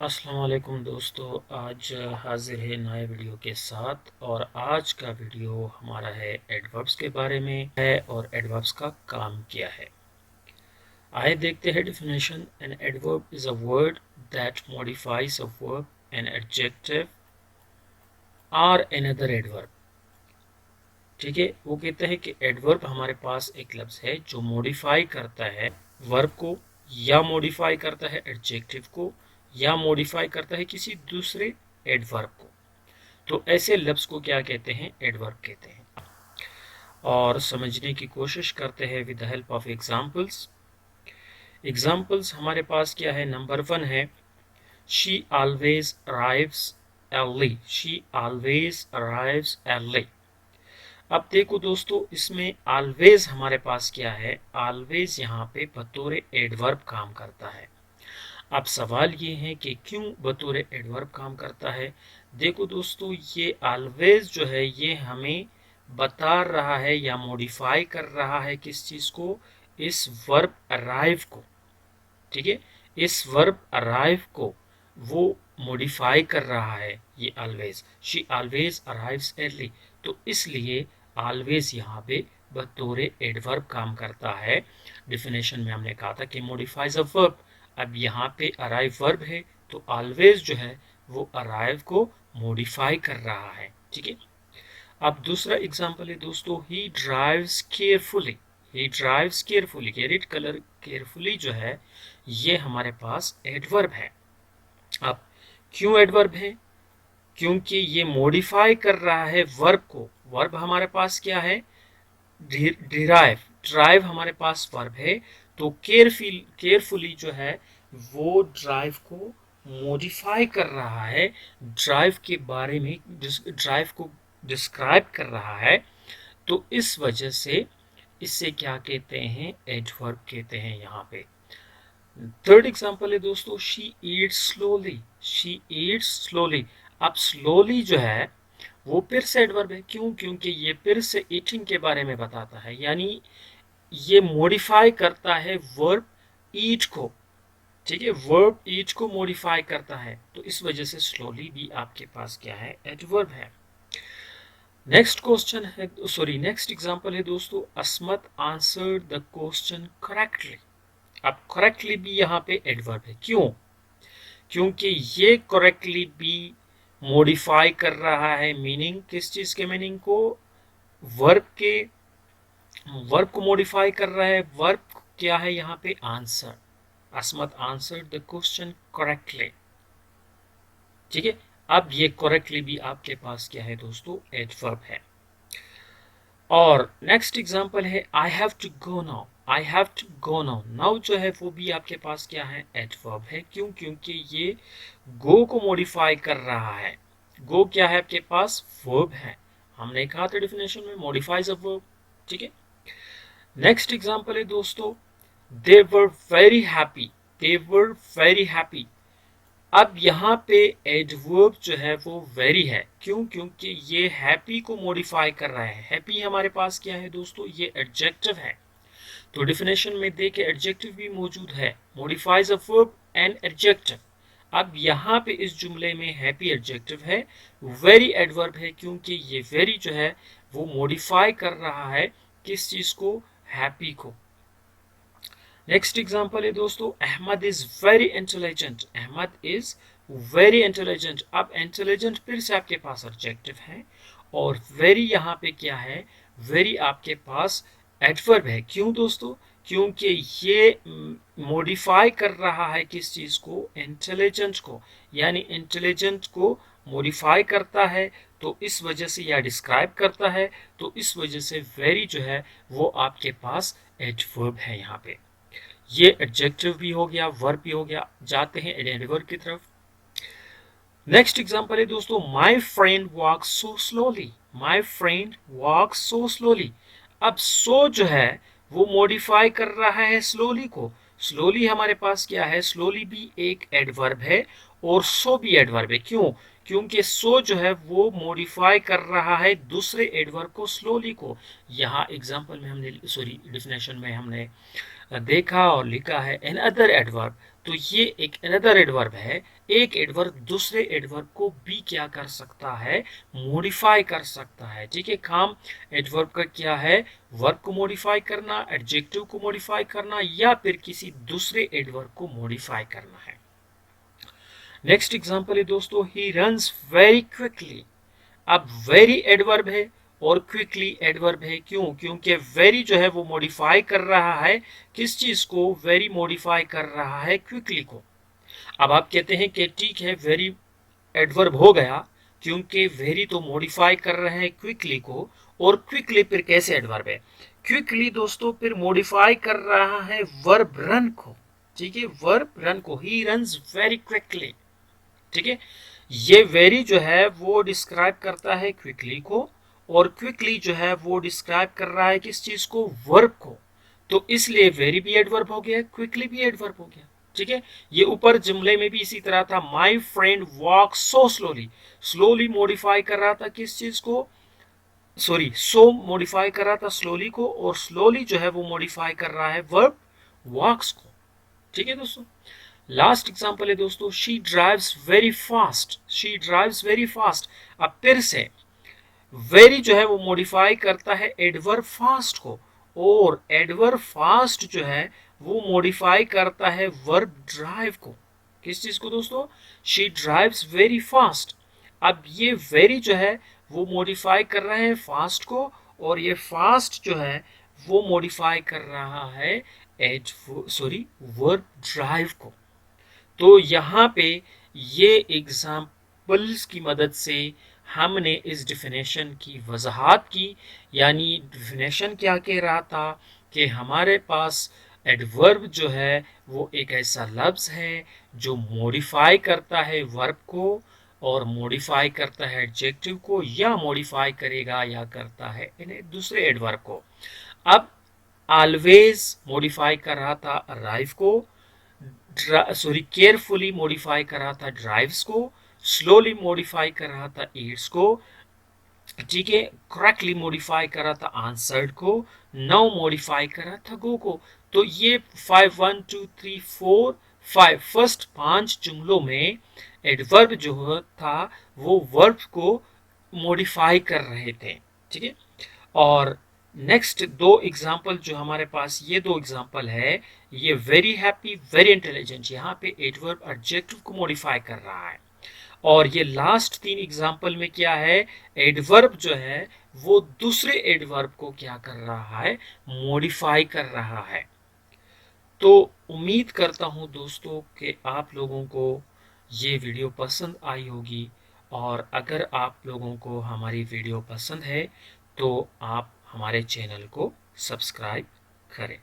अस्सलाम वालेकुम दोस्तों, आज हाजिर है नए वीडियो के साथ। और आज का वीडियो हमारा है एडवर्ब्स के बारे में है और एडवर्ब्स का काम क्या है। आइए देखते हैं definition. An adverb is a word that modifies a verb, an adjective और अनदर एडवर्ब। ठीक है, वो कहते हैं कि एडवर्ब हमारे पास एक लफ्ज़ है जो मॉडिफाई करता है वर्ब को, या मॉडिफाई करता है एडजेक्टिव को, या मॉडिफाई करता है किसी दूसरे एडवर्ब को। तो ऐसे लफ्ज़ को क्या कहते हैं? एडवर्ब कहते हैं। और समझने की कोशिश करते हैं with the help of examples. Examples हमारे पास क्या है? नंबर 1 है she always arrives early. She always arrives early. अब देखो दोस्तों, इसमें ऑलवेज हमारे पास क्या है? ऑलवेज यहाँ पे बतौर एडवर्ब काम करता है। अब सवाल ये है कि क्यों बतौर एडवर्ब काम करता है। देखो दोस्तों, ये ऑलवेज जो है ये हमें बता रहा है या मॉडिफाई कर रहा है किस चीज को? इस वर्ब अराइव को। ठीक है, इस वर्ब अराइव को वो मॉडिफाई कर रहा है ये always. She always arrives early. तो इसलिए ऑलवेज यहाँ पे बतौर एडवर्ब काम करता है। डिफिनेशन में हमने कहा था कि मॉडिफाइज अ वर्ब। अब यहाँ पे अराइव वर्ब है, तो ऑलवेज जो है वो अराइव को मॉडिफाई कर रहा है। ठीक है, अब दूसरा एग्जांपल है दोस्तों, he drives carefully. He drives carefully. कैरेट कलर केयरफुली जो है ये हमारे पास एडवर्ब है। अब क्यों एडवर्ब है? क्योंकि ये मॉडिफाई कर रहा है वर्ब को। वर्ब हमारे पास क्या है? डिराइव। ड्राइव हमारे पास वर्ब है, तो केयरफुली जो है वो ड्राइव को मॉडिफाई कर रहा है, ड्राइव के बारे में, ड्राइव को डिस्क्राइब कर रहा है। तो इस वजह से इसे क्या कहते हैं? एडवर्ब कहते हैं यहाँ पे। थर्ड एग्जांपल है दोस्तों, she Yeats slowly. She Yeats slowly. अब स्लोली जो है वो फिर से एडवर्ब है। क्यों? क्योंकि ये फिर से ईटिंग के बारे में बताता है, यानी ये मॉडिफाई करता है वर्ब ईट को। ठीक है, वर्ब ईट को मॉडिफाई करता है, तो इस वजह से स्लोली भी आपके पास क्या है? एडवर्ब है। नेक्स्ट क्वेश्चन है, सॉरी नेक्स्ट एग्जांपल है दोस्तों, असमत आंसर्ड द क्वेश्चन करेक्टली। अब करेक्टली भी यहाँ पे एडवर्ब है। क्यों? क्योंकि ये करेक्टली भी मॉडिफाई कर रहा है मीनिंग, किस चीज के मीनिंग को? वर्ब के। वर्ब को मॉडिफाई कर रहा है। वर्ब क्या है यहाँ पे? आंसर। असमत आंसर द क्वेश्चन करेक्टली। ठीक है, अब ये करेक्टली भी आपके पास क्या है दोस्तों? एडवर्ब है। और नेक्स्ट एग्जांपल है I have to go now. I have to go now. Now जो है वो भी आपके पास क्या है? एडवर्ब है। क्यों? क्योंकि ये गो को मॉडिफाई कर रहा है। गो क्या है आपके पास? वर्ब है। हमने कहा था डेफिनेशन में, मॉडिफाइज अ वर्ब। ठीक है, नेक्स्ट एग्जांपल है दोस्तों, they were very happy. They were very happy. अब यहाँ पे एडवर्ब जो है वो वेरी है। क्यों? क्योंकि ये हैप्पी को मॉडिफाई कर रहा है। हैप्पी हमारे पास क्या है दोस्तों? ये एडजेक्टिव है। तो डिफिनेशन में देखे एडजेक्टिव भी मौजूद है, modifies a verb and adjective. अब यहाँ पे इस जुमले में हैप्पी एडजेक्टिव है, वेरी एडवर्ब है, क्योंकि ये वेरी जो है वो मॉडिफाई कर रहा है किस चीज को? हैप्पी को। नेक्स्ट एग्जांपल है दोस्तों, Ahmed is very intelligent. Ahmed is very intelligent. अब इंटेलिजेंट फिर से आपके पास एडजेक्टिव है, और वेरी यहाँ पे क्या है? वेरी आपके पास एडवर्ब है। क्यों दोस्तों? क्योंकि ये मॉडिफाई कर रहा है किस चीज को? इंटेलिजेंट को। यानी इंटेलिजेंट को मॉडिफाई करता है, तो इस वजह से, या डिस्क्राइब करता है, तो इस वजह से वेरी जो है वो आपके पास एडवर्ब है यहाँ पे। ये एडजेक्टिव भी हो गया, वर्ब भी हो गया। जाते हैं एडवर्ब की तरफ। नेक्स्ट एग्जांपल है दोस्तों, my friend walks so slowly. My friend walks so slowly. अब सो जो है वो मॉडिफाई कर रहा है स्लोली को। स्लोली हमारे पास क्या है? स्लोली भी एक एडवर्ब है, और सो भी एडवर्ब है। क्यों? क्योंकि सो जो है वो मॉडिफाई कर रहा है दूसरे एडवर्ब को, स्लोली को। यहाँ एग्जांपल में हमने, सॉरी डेफिनेशन में हमने देखा और लिखा है another adverb, तो ये एक another adverb है। एक एडवर्ब दूसरे एडवर्ब को भी क्या कर सकता है, मॉडिफाई कर सकता है। ठीक है, काम एडवर्ब का क्या है, वर्ब को मॉडिफाई करना, एडजेक्टिव को मॉडिफाई करना या फिर किसी दूसरे एडवर्ब को मॉडिफाई करना है। नेक्स्ट एग्जांपल है दोस्तों, ही रन्स वेरी क्विकली। अब वेरी एडवर्ब है और क्विकली एडवर्ब है। क्यों? क्योंकि वेरी जो है वो मॉडिफाई कर रहा है, किस चीज को, वेरी मॉडिफाई कर रहा है क्विकली को। अब आप कहते हैं कि ठीक है वेरी एडवर्ब हो गया, क्योंकि वेरी तो मॉडिफाई कर रहे हैं क्विकली को, और क्विकली फिर कैसे एडवर्ब है? क्विकली दोस्तों फिर मॉडिफाई कर रहा है वर्ब रन को। ठीक है, वर्ब रन को, ही रन्स वेरी क्विकली। ठीक है, ये वेरी जो है वो डिस्क्राइब करता है क्विकली को, और क्विकली जो है वो डिस्क्राइब कर रहा है किस चीज को, वर्ब को। तो इसलिए वेरी भी एडवर्ब हो गया, क्विकली भी एडवर्ब हो गया। ठीक है, ये ऊपर जुमले में भी इसी तरह था, my friend walk so slowly. Slowly modify कर रहा था किस चीज को, सॉरी, सो मॉडिफाई कर रहा था स्लोली को, और स्लोली जो है वो मॉडिफाई कर रहा है वर्ब वॉक्स को। ठीक है दोस्तों, लास्ट एग्जांपल है दोस्तों, she drives very fast. She drives very fast. अब फिर से वेरी जो है वो मॉडिफाई करता है एडवर्ब फास्ट को, और एडवर्ब फास्ट जो है वो मॉडिफाई करता है वर्ब ड्राइव को। किस चीज को दोस्तों, शी ड्राइव्स वेरी फास्ट। अब ये वेरी जो है वो मॉडिफाई कर रहे हैं फास्ट को, और ये फास्ट जो है वो मॉडिफाई कर रहा है वर्ब ड्राइव को। तो यहाँ पे ये एग्जाम्पल्स की मदद से हमने इस डिफिनेशन की वजाहत की। यानी डिफिनेशन क्या कह रहा था कि हमारे पास एडवर्ब जो है वो एक ऐसा लफ्ज़ है जो मॉडिफाई करता है वर्ब को, और मॉडिफाई करता है एडजेक्टिव को, या मॉडिफाई करेगा या करता है इन्हें दूसरे एडवर्ब को। अब ऑलवेज मॉडिफाई कर रहा था अराइव को, केयरफुली मॉडिफाई कर रहा था ड्राइव्स को, स्लोली मॉडिफाई कर रहा था ईट्स को। ठीक है, करेक्टली मॉडिफाई कर रहा था आंसर्ड को, नाउ मॉडिफाई कर रहा था गो को। तो ये 5 1 2 3 4 5 फर्स्ट 5 जुमलों में एडवर्ब जो था वो वर्ब को मॉडिफाई कर रहे थे। ठीक है, और नेक्स्ट दो एग्जाम्पल जो हमारे पास, ये दो एग्जाम्पल है, ये वेरी हैप्पी, वेरी इंटेलिजेंट, यहाँ पे एडवर्ब एडजेक्टिव को मॉडिफाई कर रहा है। और ये लास्ट तीन एग्जाम्पल में क्या है, एडवर्ब जो है वो दूसरे एडवर्ब को क्या कर रहा है, मॉडिफाई कर रहा है। तो उम्मीद करता हूं दोस्तों कि आप लोगों को ये वीडियो पसंद आई होगी, और अगर आप लोगों को हमारी वीडियो पसंद है तो आप हमारे चैनल को सब्सक्राइब करें।